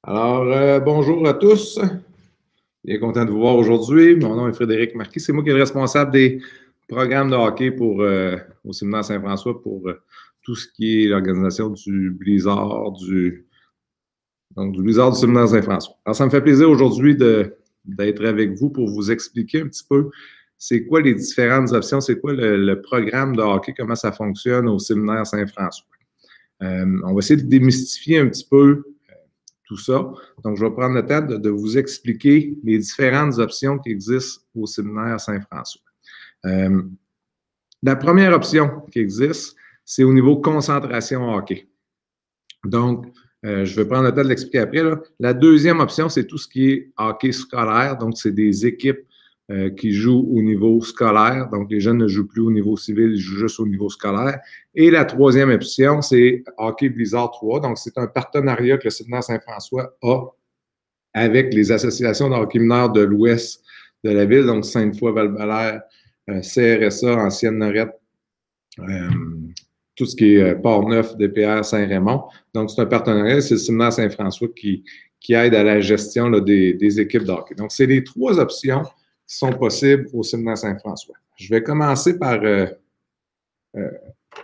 Alors, bonjour à tous. Bien content de vous voir aujourd'hui. Mon nom est Frédéric Marquis. C'est moi qui est le responsable des programmes de hockey au Séminaire Saint-François pour tout ce qui est l'organisation du Blizzard, du Blizzard du Séminaire Saint-François. Alors, ça me fait plaisir aujourd'hui d'être avec vous pour vous expliquer un petit peu c'est quoi les différentes options, c'est quoi le programme de hockey, comment ça fonctionne au Séminaire Saint-François. On va essayer de démystifier un petit peu tout ça. Donc, je vais prendre le temps de vous expliquer les différentes options qui existent au Séminaire Saint-François. La première option qui existe, c'est au niveau concentration hockey. Donc, je vais prendre le temps de l'expliquer après. Là. La deuxième option, c'est tout ce qui est hockey scolaire. Donc, c'est des équipes qui jouent au niveau scolaire. Donc, les jeunes ne jouent plus au niveau civil, ils jouent juste au niveau scolaire. Et la troisième option, c'est Hockey Blizzard 3. Donc, c'est un partenariat que le Séminaire Saint-François a avec les associations de hockey mineur de l'ouest de la ville, donc Sainte-Foy, Val-Belair, CRSA, Ancienne-Norette, tout ce qui est Port-Neuf, DPR, Saint-Raymond. Donc, c'est un partenariat, c'est le Séminaire Saint-François qui aide à la gestion là, des équipes de hockey. Donc, c'est les trois options qui sont possibles au Séminaire Saint-François. Je vais commencer par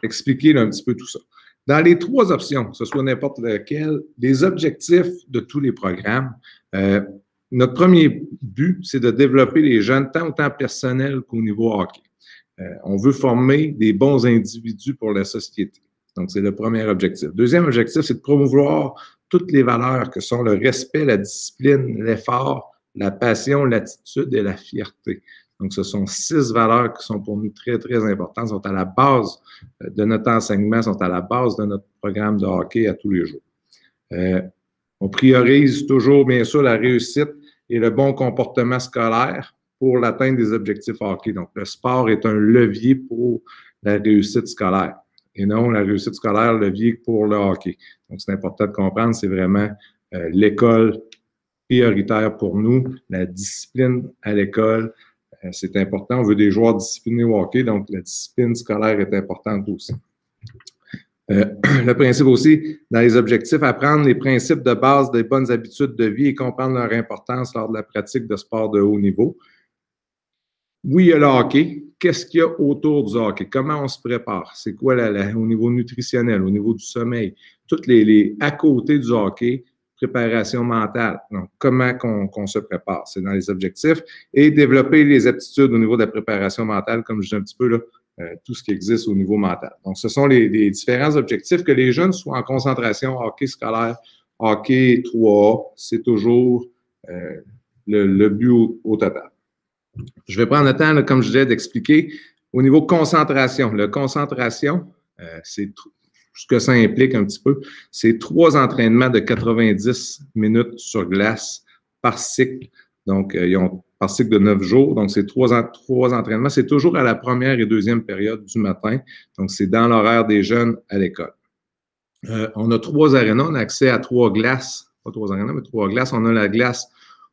expliquer là, un petit peu tout ça. Dans les trois options, que ce soit n'importe lequel, les objectifs de tous les programmes, notre premier but, c'est de développer les jeunes tant au temps personnel qu'au niveau hockey. On veut former des bons individus pour la société. Donc, c'est le premier objectif. Deuxième objectif, c'est de promouvoir toutes les valeurs que sont le respect, la discipline, l'effort, la passion, l'attitude et la fierté. Donc, ce sont 6 valeurs qui sont pour nous très, très importantes, sont à la base de notre enseignement, sont à la base de notre programme de hockey à tous les jours. On priorise toujours, bien sûr, la réussite et le bon comportement scolaire pour l'atteinte des objectifs hockey. Donc, le sport est un levier pour la réussite scolaire et non la réussite scolaire, levier pour le hockey. Donc, c'est important de comprendre, c'est vraiment l'école prioritaire pour nous, la discipline à l'école, c'est important. On veut des joueurs disciplinés au hockey, donc la discipline scolaire est importante aussi. Le principe aussi, dans les objectifs, apprendre les principes de base des bonnes habitudes de vie et comprendre leur importance lors de la pratique de sport de haut niveau. Oui, il y a le hockey. Qu'est-ce qu'il y a autour du hockey? Comment on se prépare? C'est quoi au niveau nutritionnel, au niveau du sommeil? Toutes les à côté du hockey, préparation mentale. Donc, comment qu'on se prépare? C'est dans les objectifs. Et développer les aptitudes au niveau de la préparation mentale, comme je dis un petit peu là, tout ce qui existe au niveau mental. Donc, ce sont les différents objectifs. Que les jeunes soient en concentration, hockey scolaire, hockey 3A, c'est toujours le but au total. Je vais prendre le temps, là, comme je disais, d'expliquer au niveau concentration. La concentration, c'est ce que ça implique un petit peu, c'est 3 entraînements de 90 minutes sur glace par cycle. Donc, ils ont par cycle de 9 jours. Donc, c'est 3 entraînements. C'est toujours à la première et deuxième période du matin. Donc, c'est dans l'horaire des jeunes à l'école. On a 3 arénas. On a accès à 3 glaces. Pas 3 arénas, mais 3 glaces. On a la glace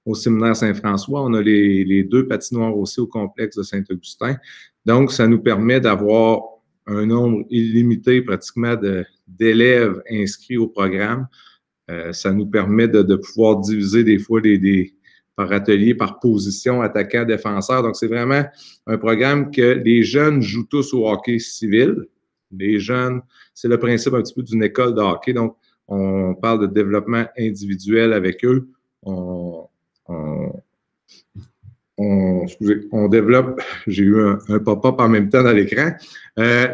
au Séminaire Saint-François. On a les 2 patinoires aussi au complexe de Saint-Augustin. Donc, ça nous permet d'avoir un nombre illimité pratiquement d'élèves inscrits au programme. Ça nous permet de pouvoir diviser des fois par atelier, par position, attaquant, défenseur. Donc, c'est vraiment un programme que les jeunes jouent tous au hockey civil. Les jeunes, c'est le principe un petit peu d'une école de hockey. Donc, on parle de développement individuel avec eux. On développe, j'ai eu un pop-up en même temps dans l'écran,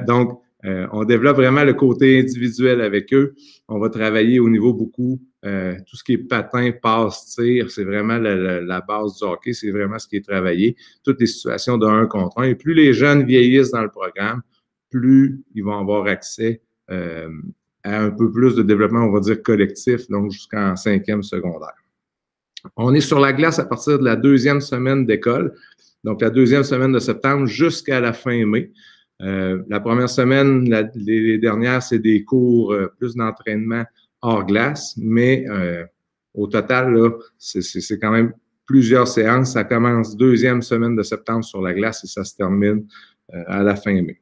donc on développe vraiment le côté individuel avec eux. On va travailler au niveau beaucoup, tout ce qui est patin, passe, tir, c'est vraiment la base du hockey, c'est vraiment ce qui est travaillé. Toutes les situations de 1 contre 1. Et plus les jeunes vieillissent dans le programme, plus ils vont avoir accès à un peu plus de développement, on va dire, collectif, donc jusqu'en 5e secondaire. On est sur la glace à partir de la 2e semaine d'école, donc la 2e semaine de septembre jusqu'à la fin mai. La première semaine, les dernières, c'est des cours plus d'entraînement hors glace, mais au total, là, c'est quand même plusieurs séances. Ça commence 2e semaine de septembre sur la glace et ça se termine à la fin mai.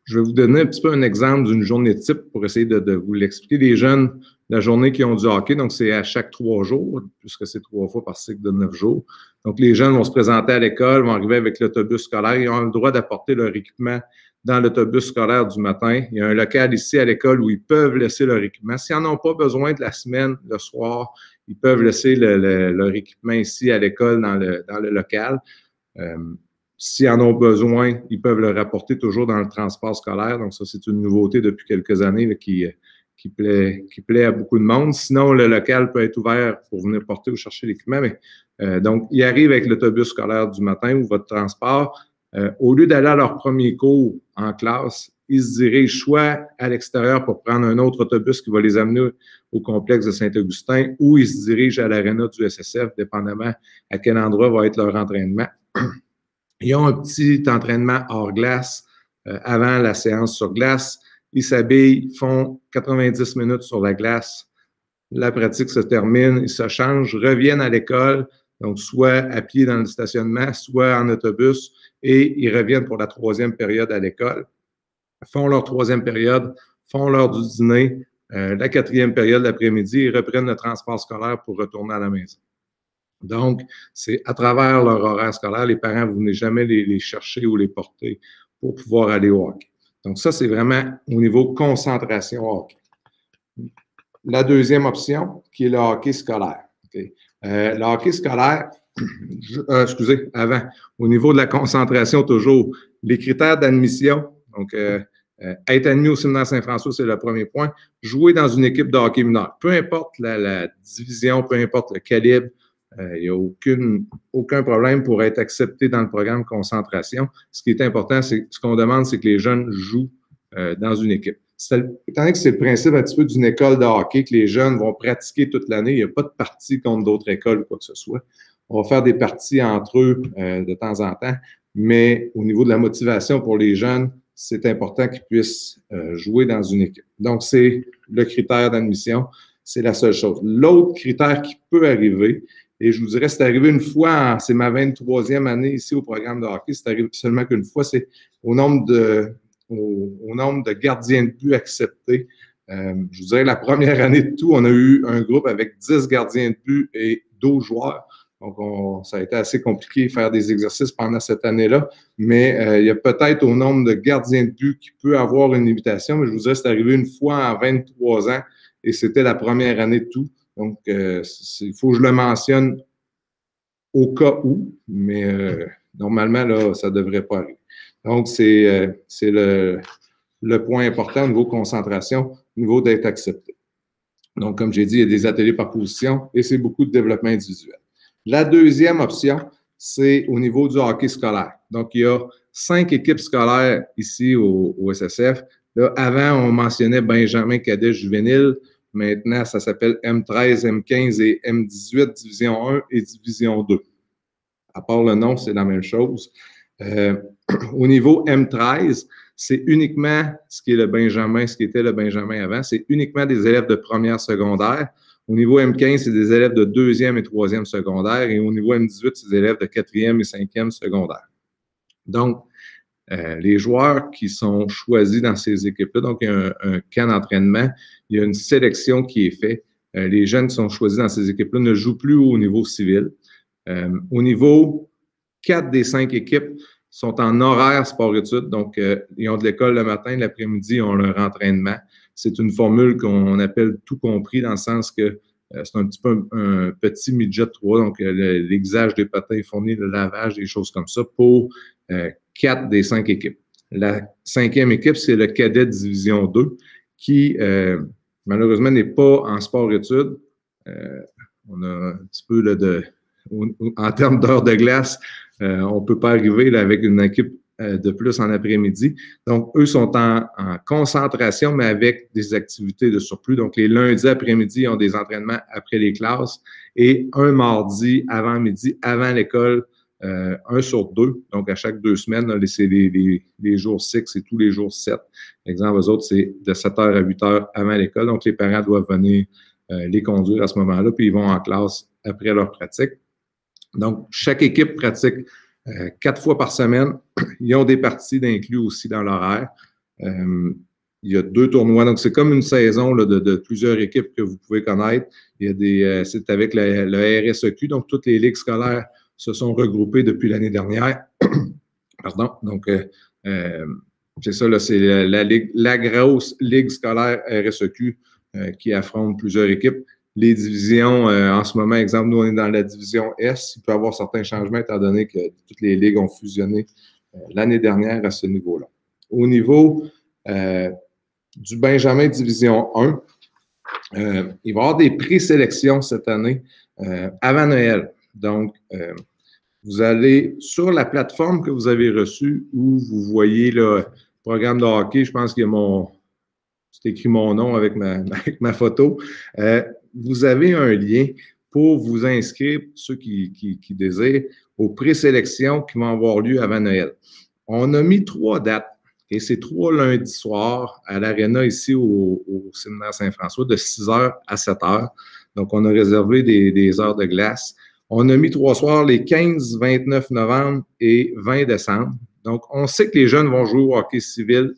je vais vous donner un petit peu un exemple d'une journée type pour essayer de vous l'expliquer. Les jeunes, la journée qui ont du hockey, donc c'est à chaque 3 jours, puisque c'est 3 fois par cycle de 9 jours. Donc, les jeunes vont se présenter à l'école, vont arriver avec l'autobus scolaire. Ils ont le droit d'apporter leur équipement dans l'autobus scolaire du matin. Il y a un local ici à l'école où ils peuvent laisser leur équipement. S'ils n'en ont pas besoin de la semaine, le soir, ils peuvent laisser leur équipement ici à l'école dans le local. S'ils en ont besoin, ils peuvent le rapporter toujours dans le transport scolaire. Donc, ça, c'est une nouveauté depuis quelques années là, qui plaît à beaucoup de monde. Sinon, le local peut être ouvert pour venir porter ou chercher l'équipement. Donc, ils arrivent avec l'autobus scolaire du matin ou votre transport. Au lieu d'aller à leur premier cours en classe, ils se dirigent soit à l'extérieur pour prendre un autre autobus qui va les amener au complexe de Saint-Augustin ou ils se dirigent à l'aréna du SSF, dépendamment à quel endroit va être leur entraînement. Ils ont un petit entraînement hors glace avant la séance sur glace. Ils s'habillent, font 90 minutes sur la glace. La pratique se termine, ils se changent, reviennent à l'école, donc soit à pied dans le stationnement, soit en autobus, et ils reviennent pour la 3e période à l'école. Font leur 3e période, font l'heure du dîner, la 4e période l'après-midi, ils reprennent le transport scolaire pour retourner à la maison. Donc, c'est à travers leur horaire scolaire, les parents, vous venez jamais les chercher ou les porter pour pouvoir aller au hockey. Donc, ça, c'est vraiment au niveau concentration hockey. La deuxième option, qui est le hockey scolaire. Okay. Le hockey scolaire, excusez, avant, au niveau de la concentration, toujours, les critères d'admission, donc être admis au séminaire Saint-François, c'est le premier point. Jouer dans une équipe de hockey mineur. Peu importe la division, peu importe le calibre, il n'y a aucun problème pour être accepté dans le programme concentration. Ce qui est important, c'est ce qu'on demande, c'est que les jeunes jouent dans une équipe. Étant donné que c'est le principe un petit peu d'une école de hockey, que les jeunes vont pratiquer toute l'année, il n'y a pas de partie contre d'autres écoles ou quoi que ce soit. On va faire des parties entre eux de temps en temps, mais au niveau de la motivation pour les jeunes, c'est important qu'ils puissent jouer dans une équipe. Donc, c'est le critère d'admission, c'est la seule chose. L'autre critère qui peut arriver, et je vous dirais, c'est arrivé une fois, c'est ma 23e année ici au programme de hockey, c'est arrivé seulement qu'une fois, c'est au nombre de gardiens de but acceptés. Je vous dirais, la première année de tout, on a eu un groupe avec 10 gardiens de but et 12 joueurs. Donc, ça a été assez compliqué de faire des exercices pendant cette année-là, mais il y a peut-être au nombre de gardiens de but qui peut avoir une limitation, mais je vous dirais, c'est arrivé une fois en 23 ans et c'était la première année de tout. Donc, il faut que je le mentionne au cas où, mais normalement, là, ça ne devrait pas arriver. Donc, c'est le point important au niveau concentration, au niveau d'être accepté. Donc, comme j'ai dit, il y a des ateliers par position et c'est beaucoup de développement individuel. La deuxième option, c'est au niveau du hockey scolaire. Donc, il y a 5 équipes scolaires ici au SSF. Là, avant, on mentionnait Benjamin, cadet, juvénile. Maintenant, ça s'appelle M13, M15 et M18, Division 1 et Division 2. À part le nom, c'est la même chose. Au niveau M13, c'est uniquement ce qui est le Benjamin, ce qui était le Benjamin avant, c'est uniquement des élèves de première secondaire. Au niveau M15, c'est des élèves de 2e et 3e secondaire. Et au niveau M18, c'est des élèves de 4e et 5e secondaire. Donc, les joueurs qui sont choisis dans ces équipes-là, donc il y a un camp d'entraînement, il y a une sélection qui est faite. Les jeunes qui sont choisis dans ces équipes-là ne jouent plus au niveau civil. Au niveau 4 des 5 équipes sont en horaire sport-études, donc ils ont de l'école le matin, l'après-midi, ils ont leur entraînement. C'est une formule qu'on appelle tout compris dans le sens que c'est un petit peu un petit midget 3, donc l'aiguisage des patins fourni, le lavage, des choses comme ça pour 4 des 5 équipes. La 5e équipe, c'est le cadet division 2 qui, malheureusement, n'est pas en sport-études. On a un petit peu en termes d'heures de glace, on ne peut pas arriver là, avec une équipe de plus en après-midi. Donc, eux sont en concentration, mais avec des activités de surplus. Donc, les lundis après-midi, ils ont des entraînements après les classes et un mardi avant midi, avant l'école, 1 sur 2. Donc, à chaque 2 semaines, c'est les jours 6 et tous les jours 7. Exemple, eux autres, c'est de 7h à 8h avant l'école. Donc, les parents doivent venir les conduire à ce moment-là, puis ils vont en classe après leur pratique. Donc, chaque équipe pratique 4 fois par semaine. Ils ont des parties d'inclus aussi dans l'horaire. Il y a 2 tournois, donc c'est comme une saison là, de plusieurs équipes que vous pouvez connaître. C'est avec le RSEQ, donc toutes les ligues scolaires se sont regroupées depuis l'année dernière. Pardon, donc c'est ça, là, c'est la grosse ligue scolaire RSEQ qui affronte plusieurs équipes. Les divisions, en ce moment, exemple, nous, on est dans la division S. Il peut y avoir certains changements étant donné que toutes les ligues ont fusionné l'année dernière à ce niveau-là. Au niveau du Benjamin Division 1, il va y avoir des présélections cette année avant Noël. Donc, vous allez sur la plateforme que vous avez reçue où vous voyez le programme de hockey, je pense qu'il y a c'est écrit mon nom avec ma photo. Vous avez un lien pour vous inscrire, ceux qui désirent, aux présélections qui vont avoir lieu avant Noël. On a mis 3 dates. Et c'est 3 lundis soirs à l'Arena ici au séminaire Saint-François de 6h à 7h. Donc, on a réservé des heures de glace. On a mis 3 soirs les 15, 29 novembre et 20 décembre. Donc, on sait que les jeunes vont jouer au hockey civil.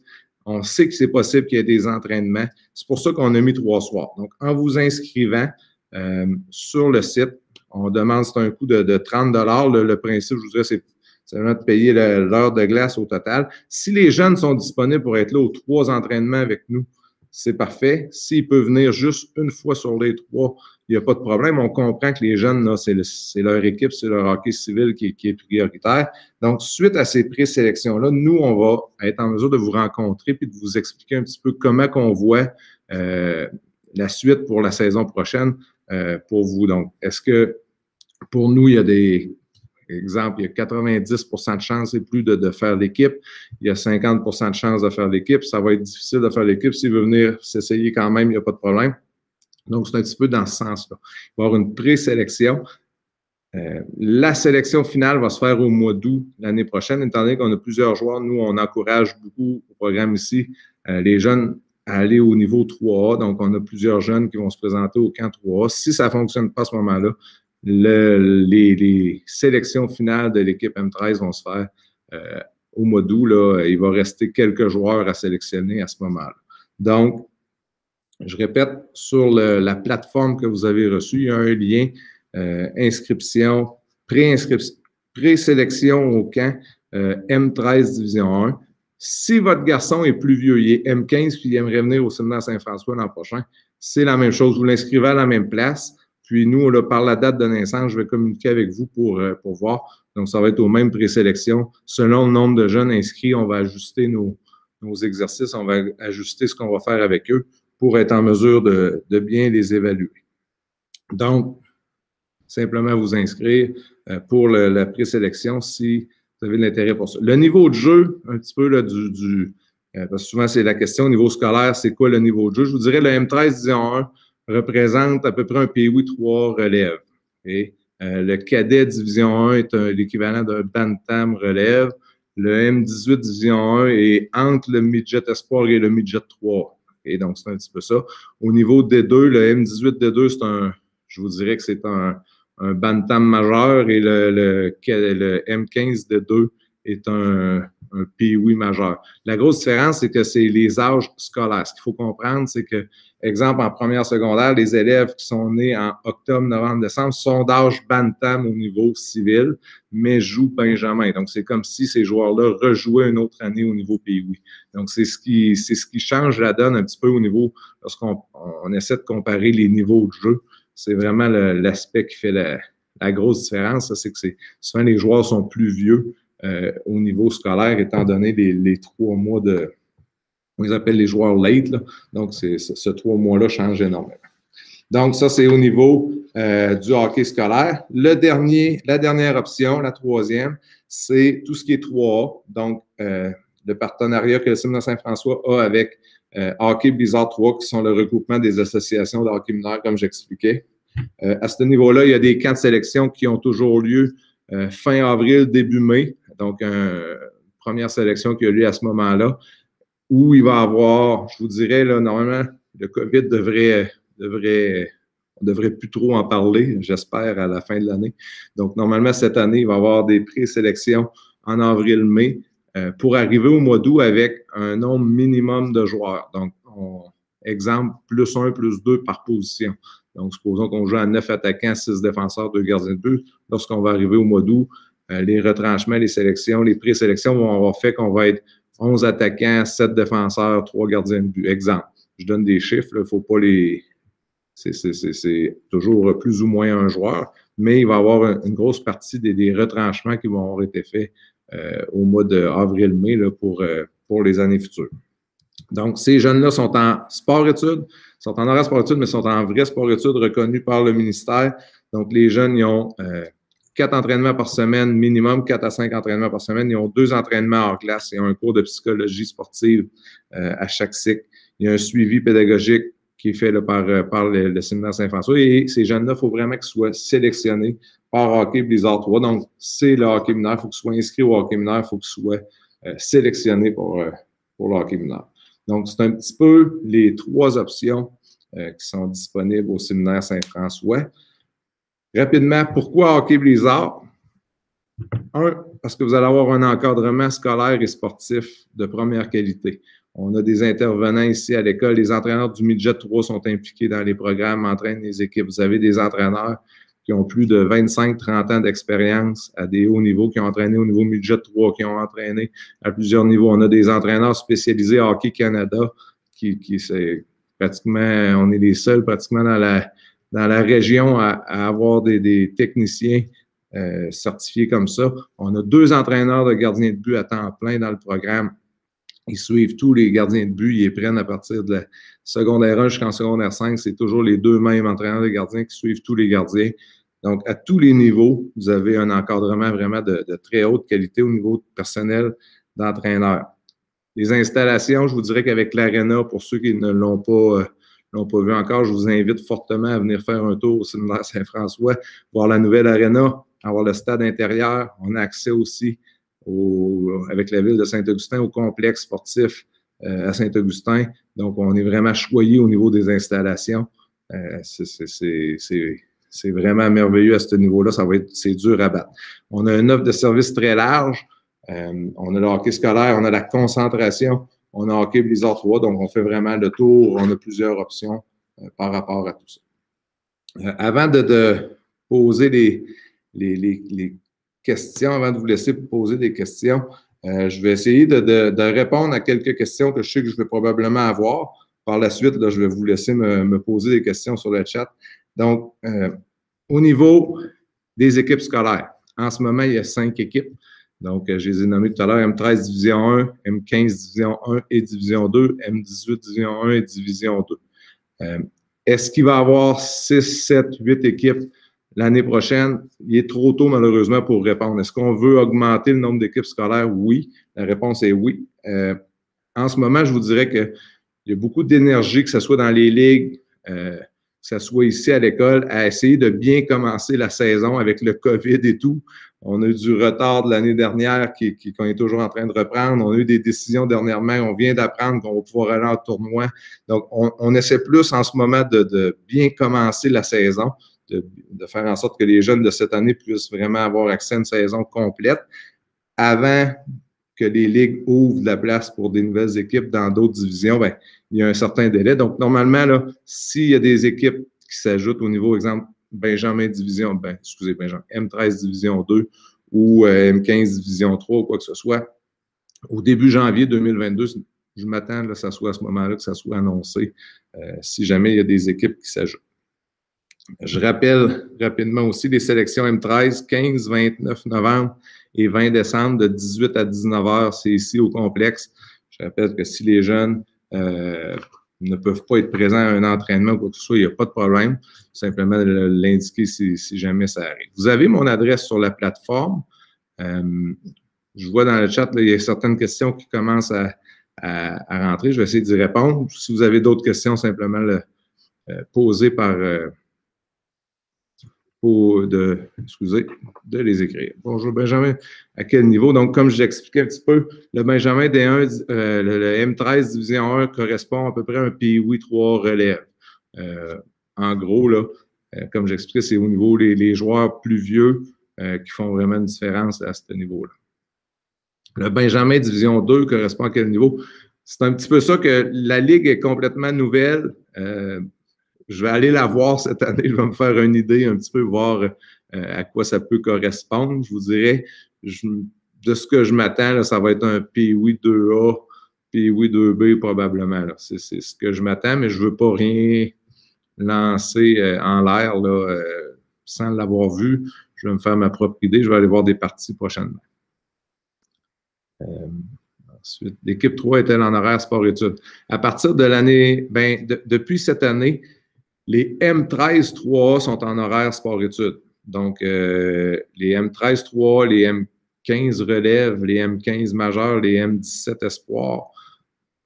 On sait que c'est possible qu'il y ait des entraînements. C'est pour ça qu'on a mis 3 soirs. Donc, en vous inscrivant sur le site, on demande, c'est un coût de 30 $. Le principe, je vous dirais, c'est vraiment de payer l'heure de glace au total. Si les jeunes sont disponibles pour être là aux 3 entraînements avec nous, c'est parfait. S'ils peuvent venir juste une fois sur les 3, il n'y a pas de problème. On comprend que les jeunes, là, c'est leur équipe, c'est leur hockey civil qui est prioritaire. Donc, suite à ces présélections-là, nous, on va être en mesure de vous rencontrer puis de vous expliquer un petit peu comment qu'on voit la suite pour la saison prochaine pour vous. Donc, est-ce que pour nous, il y a des... Exemple, il y a 90% de chances et plus de faire l'équipe. Il y a 50% de chances de faire l'équipe. Ça va être difficile de faire l'équipe. S'il veut venir s'essayer quand même, il n'y a pas de problème. Donc, c'est un petit peu dans ce sens-là. Il va y avoir une présélection. La sélection finale va se faire au mois d'août l'année prochaine. Étant donné qu'on a plusieurs joueurs, nous, on encourage beaucoup au programme ici les jeunes à aller au niveau 3A. Donc, on a plusieurs jeunes qui vont se présenter au camp 3A. Si ça ne fonctionne pas à ce moment-là, les sélections finales de l'équipe M13 vont se faire au mois d'août. Là, il va rester quelques joueurs à sélectionner à ce moment-là. Donc, je répète, sur la plateforme que vous avez reçue, il y a un lien inscription, présélection au camp M13 Division 1. Si votre garçon est plus vieux, il est M15 puis il aimerait venir au séminaire Saint-François l'an prochain, c'est la même chose. Vous l'inscrivez à la même place. Puis nous, là, par la date de naissance, je vais communiquer avec vous pour voir. Donc, ça va être aux mêmes présélections. Selon le nombre de jeunes inscrits, on va ajuster nos exercices, on va ajuster ce qu'on va faire avec eux pour être en mesure de bien les évaluer. Donc, simplement vous inscrire pour la présélection si vous avez de l'intérêt pour ça. Le niveau de jeu, un petit peu là, parce que souvent c'est la question au niveau scolaire, c'est quoi le niveau de jeu? Je vous dirais le M13 Division 1 représente à peu près un POI 3 relève. Et le cadet Division 1 est l'équivalent d'un bantam relève. Le M18 Division 1 est entre le midget espoir et le midget 3. Et donc, c'est un petit peu ça. Au niveau D2, le M18 D2, je vous dirais que c'est un bantam majeur et le M15 D2 est un POI majeur. La grosse différence, c'est que c'est les âges scolaires. Ce qu'il faut comprendre, c'est que, exemple, en première secondaire, les élèves qui sont nés en octobre, novembre, décembre sont d'âge bantam au niveau civil, mais jouent Benjamin. Donc, c'est comme si ces joueurs-là rejouaient une autre année au niveau POI. Donc, c'est ce qui change la donne un petit peu au niveau, lorsqu'on essaie de comparer les niveaux de jeu. C'est vraiment l'aspect qui fait la grosse différence. C'est que souvent les joueurs sont plus vieux au niveau scolaire, étant donné les 3 mois on les appelle les joueurs late. Là. Donc, ce 3 mois-là change énormément. Donc, ça, c'est au niveau du hockey scolaire. La dernière option, la 3e, c'est tout ce qui est 3A. Donc, le partenariat que le séminaire Saint-François a avec Hockey Blizzard 3, qui sont le regroupement des associations de hockey mineur, comme j'expliquais. À ce niveau-là, il y a des camps de sélection qui ont toujours lieu fin avril, début mai. Donc, première sélection qui a lieu à ce moment-là, où il va y avoir, je vous dirais, là, normalement, le COVID on devrait plus trop en parler, j'espère, à la fin de l'année. Donc, normalement, cette année, il va y avoir des présélections en avril-mai. pour arriver au mois d'août avec un nombre minimum de joueurs. Donc, exemple, +1, +2 par position. Donc, supposons qu'on joue à 9 attaquants, 6 défenseurs, 2 gardiens de but. Lorsqu'on va arriver au mois d'août, les retranchements, les sélections, les présélections vont avoir fait qu'on va être 11 attaquants, 7 défenseurs, 3 gardiens de but. Exemple. Je donne des chiffres, il ne faut pas les... C'est toujours plus ou moins un joueur, mais il va y avoir une grosse partie des retranchements qui vont avoir été faits au mois d'avril-mai pour les années futures. Donc, ces jeunes-là sont en sport-études, sont en horaire sport-études, mais sont en vrai sport-études reconnus par le ministère. Donc, les jeunes, ils ont 4 entraînements par semaine, minimum 4 à 5 entraînements par semaine. Ils ont 2 entraînements hors classe et un cours de psychologie sportive à chaque cycle. Il y a un suivi pédagogique qui est fait là, par le séminaire Saint-François. Et ces jeunes-là, il faut vraiment qu'ils soient sélectionnés par Hockey Blizzard 3. Donc, c'est le hockey mineur. Il faut qu'ils soient inscrits au hockey mineur. Il faut qu'ils soient sélectionnés pour le hockey mineur. Donc, c'est un petit peu les 3 options qui sont disponibles au séminaire Saint-François. Rapidement, pourquoi Hockey Blizzard? 1, parce que vous allez avoir un encadrement scolaire et sportif de première qualité. On a des intervenants ici à l'école. Les entraîneurs du Midget 3 sont impliqués dans les programmes, entraînent les équipes. Vous avez des entraîneurs qui ont plus de 25-30 ans d'expérience à des hauts niveaux, qui ont entraîné au niveau Midget 3, qui ont entraîné à plusieurs niveaux. On a des entraîneurs spécialisés à Hockey Canada, qui c'est pratiquement, on est les seuls pratiquement dans la région à avoir des techniciens certifiés comme ça. On a 2 entraîneurs de gardiens de but à temps plein dans le programme. Ils suivent tous les gardiens de but, ils les prennent à partir de la secondaire 1 jusqu'en secondaire 5. C'est toujours les 2 mêmes entraîneurs de gardiens qui suivent tous les gardiens. Donc, à tous les niveaux, vous avez un encadrement vraiment de très haute qualité au niveau personnel d'entraîneur. Les installations, je vous dirais qu'avec l'Arena, pour ceux qui ne l'ont pas vu encore, je vous invite fortement à venir faire un tour au séminaire Saint-François, voir la nouvelle Arena, avoir le stade intérieur. On a accès aussi avec la ville de Saint-Augustin au complexe sportif à Saint-Augustin. Donc, on est vraiment choyé au niveau des installations. C'est vraiment merveilleux à ce niveau-là. C'est dur à battre. On a une offre de service très large. On a le hockey scolaire, on a la concentration, on a Hockey Blizzard 3, donc on fait vraiment le tour. On a plusieurs options par rapport à tout ça. Avant de poser les questions, avant de vous laisser poser des questions, je vais essayer de répondre à quelques questions que je sais que je vais probablement avoir. Par la suite, là, je vais vous laisser me poser des questions sur le chat. Donc, au niveau des équipes scolaires, en ce moment, il y a 5 équipes. Donc, je les ai nommées tout à l'heure, M13 Division 1, M15 Division 1 et Division 2, M18 Division 1 et Division 2. Est-ce qu'il va y avoir 6, 7, 8 équipes l'année prochaine? Il est trop tôt, malheureusement, pour répondre. Est-ce qu'on veut augmenter le nombre d'équipes scolaires? Oui. La réponse est oui. En ce moment, je vous dirais qu'il y a beaucoup d'énergie, que ce soit dans les ligues, que ce soit ici à l'école, à essayer de bien commencer la saison avec le COVID et tout. On a eu du retard de l'année dernière qu'on est toujours en train de reprendre. On a eu des décisions dernièrement. On vient d'apprendre qu'on va pouvoir aller en tournoi. Donc, on essaie plus en ce moment de bien commencer la saison, de faire en sorte que les jeunes de cette année puissent vraiment avoir accès à une saison complète avant que les ligues ouvrent de la place pour des nouvelles équipes dans d'autres divisions. Bien, il y a un certain délai. Donc, normalement, là, s'il y a des équipes qui s'ajoutent au niveau, exemple, Benjamin Division, M13 Division 2 ou M15 Division 3 ou quoi que ce soit, au début janvier 2022, je m'attends que ça soit à ce moment-là, que ça soit annoncé, si jamais il y a des équipes qui s'ajoutent. Je rappelle rapidement aussi les sélections M13, 15, 29 novembre et 20 décembre, de 18 à 19 heures, c'est ici au complexe. Je rappelle que si les jeunes ne peuvent pas être présents à un entraînement ou quoi que ce soit, il n'y a pas de problème. Simplement l'indiquer si jamais ça arrive. Vous avez mon adresse sur la plateforme. Je vois dans le chat, là, il y a certaines questions qui commencent à rentrer. Je vais essayer d'y répondre. Si vous avez d'autres questions, simplement poser de les écrire. Bonjour Benjamin, à quel niveau? Donc, comme je l'expliquais un petit peu, le Benjamin D1, le M13 Division 1 correspond à peu près à un PIWI 3 relève. En gros, là, comme j'expliquais, c'est au niveau les joueurs plus vieux qui font vraiment une différence à ce niveau-là. Le Benjamin Division 2 correspond à quel niveau? C'est un petit peu ça que la Ligue est complètement nouvelle. Je vais aller la voir cette année. Je vais me faire une idée un petit peu, voir à quoi ça peut correspondre. Je vous dirais, de ce que je m'attends, là, ça va être un PWI 2A, PWI 2B probablement. C'est ce que je m'attends, mais je ne veux pas rien lancer en l'air sans l'avoir vu. Je vais me faire ma propre idée. Je vais aller voir des parties prochainement. Ensuite, l'équipe 3 est-elle en horaire sport-études? À partir de l'année, depuis cette année, les M13-3A sont en horaire sport-études. Donc, les M13-3A, les M15 relèves, les M15 majeurs, les M17 espoirs,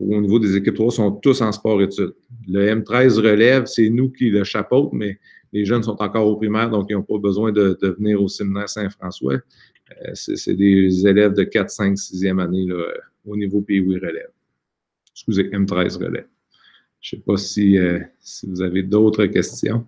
au niveau des équipes 3, sont tous en sport-études. Le M13 relève, c'est nous qui le chapeaute, mais les jeunes sont encore au primaire, donc ils n'ont pas besoin de venir au séminaire Saint-François. C'est des élèves de 4, 5, 6e année là, au niveau PWI relève. Excusez, M13 relève. Je ne sais pas si vous avez d'autres questions.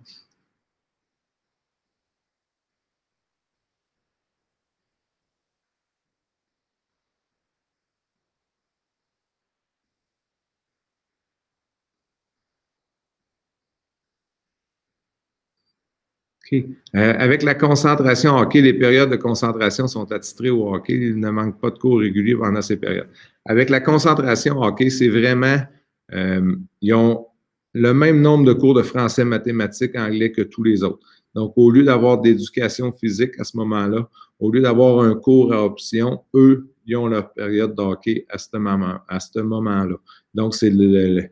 OK. Avec la concentration hockey, les périodes de concentration sont attitrées au hockey. Il ne manque pas de cours réguliers pendant ces périodes. Avec la concentration hockey, c'est vraiment, ils ont le même nombre de cours de français, mathématiques, anglais que tous les autres. Donc, au lieu d'avoir d'éducation physique à ce moment-là, au lieu d'avoir un cours à option, eux, ils ont leur période de hockey à ce moment-là. Donc, c'est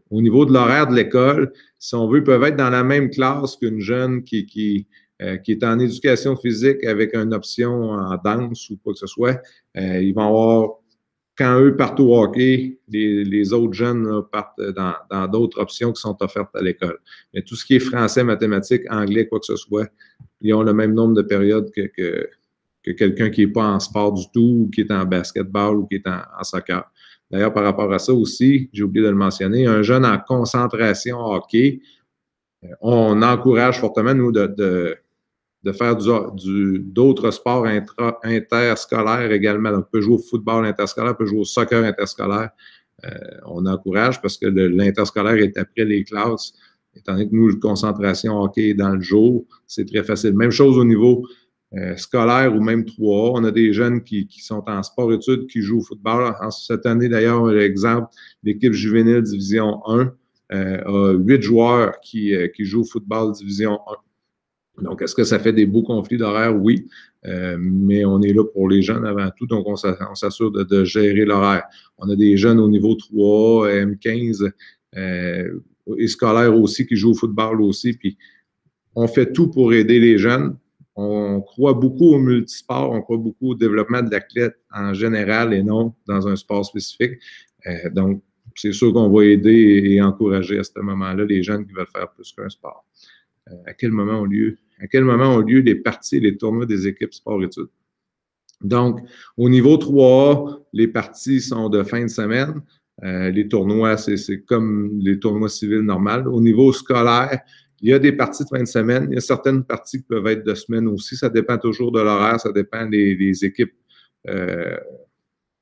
au niveau de l'horaire de l'école, si on veut, ils peuvent être dans la même classe qu'une jeune qui est en éducation physique avec une option en danse ou quoi que ce soit. Ils vont avoir, quand eux partent au hockey, les autres jeunes là, partent dans d'autres options qui sont offertes à l'école. Mais tout ce qui est français, mathématiques, anglais, quoi que ce soit, ils ont le même nombre de périodes que quelqu'un qui n'est pas en sport du tout, ou qui est en basketball ou qui est en soccer. D'ailleurs, par rapport à ça aussi, j'ai oublié de le mentionner, un jeune en concentration hockey, on encourage fortement, nous, de faire d'autres sports interscolaires également. Donc, on peut jouer au football interscolaire, on peut jouer au soccer interscolaire. On encourage parce que l'interscolaire est après les classes. Étant donné que nous, la concentration hockey est dans le jour, c'est très facile. Même chose au niveau scolaire ou même 3A. On a des jeunes qui sont en sport-études, qui jouent au football. Cette année, d'ailleurs, l'exemple, l'équipe juvénile Division 1 a 8 joueurs qui jouent au football Division 1. Donc, est-ce que ça fait des beaux conflits d'horaire? Oui, mais on est là pour les jeunes avant tout, donc on s'assure de gérer l'horaire. On a des jeunes au niveau 3A, M15 et scolaires aussi qui jouent au football aussi, puis on fait tout pour aider les jeunes. On croit beaucoup au multisport, on croit beaucoup au développement de l'athlète en général et non dans un sport spécifique. Donc, c'est sûr qu'on va aider et encourager à ce moment-là les jeunes qui veulent faire plus qu'un sport. À quel moment ont lieu les parties et les tournois des équipes sport-études? Donc, au niveau 3A, les parties sont de fin de semaine. Les tournois, c'est comme les tournois civils normaux. Au niveau scolaire, il y a des parties de fin de semaine. Il y a certaines parties qui peuvent être de semaine aussi. Ça dépend toujours de l'horaire. Ça dépend des équipes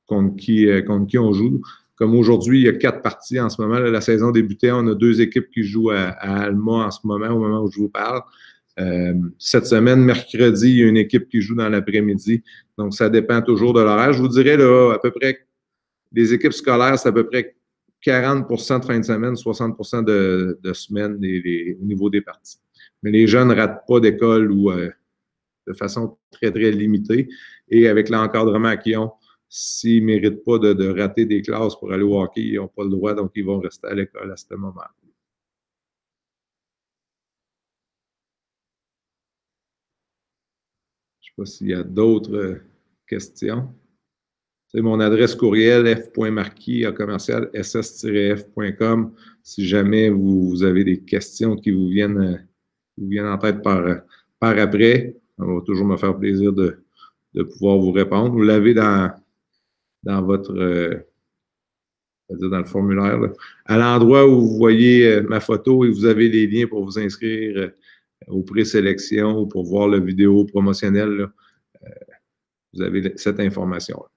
contre qui on joue. Comme aujourd'hui, il y a 4 parties en ce moment. Là, la saison débutait. On a 2 équipes qui jouent à Alma en ce moment, au moment où je vous parle. Cette semaine, mercredi, il y a une équipe qui joue dans l'après-midi. Donc, ça dépend toujours de l'horaire. Je vous dirais, là, à peu près, les équipes scolaires, c'est à peu près 40 de fin de semaine, 60 de semaine au niveau des parties. Mais les jeunes ne ratent pas d'école ou de façon très, très limitée. Et avec l'encadrement qu'ils ont, s'ils ne méritent pas de rater des classes pour aller au hockey, ils n'ont pas le droit, donc ils vont rester à l'école à ce moment. Je ne sais pas s'il y a d'autres questions. C'est mon adresse courriel f.marquis@ss-f.com. Si jamais vous avez des questions qui vous viennent en tête par après, ça va toujours me faire plaisir de pouvoir vous répondre. Vous l'avez dans votre dans le formulaire, là. À l'endroit où vous voyez ma photo et vous avez les liens pour vous inscrire aux présélections ou pour voir la vidéo promotionnelle, là, vous avez cette information-là.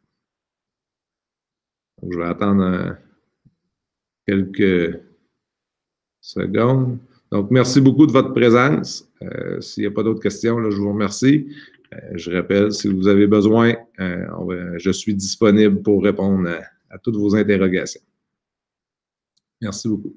Donc, je vais attendre quelques secondes. Donc, merci beaucoup de votre présence. S'il n'y a pas d'autres questions, là, je vous remercie. Je rappelle, si vous avez besoin, je suis disponible pour répondre à toutes vos interrogations. Merci beaucoup.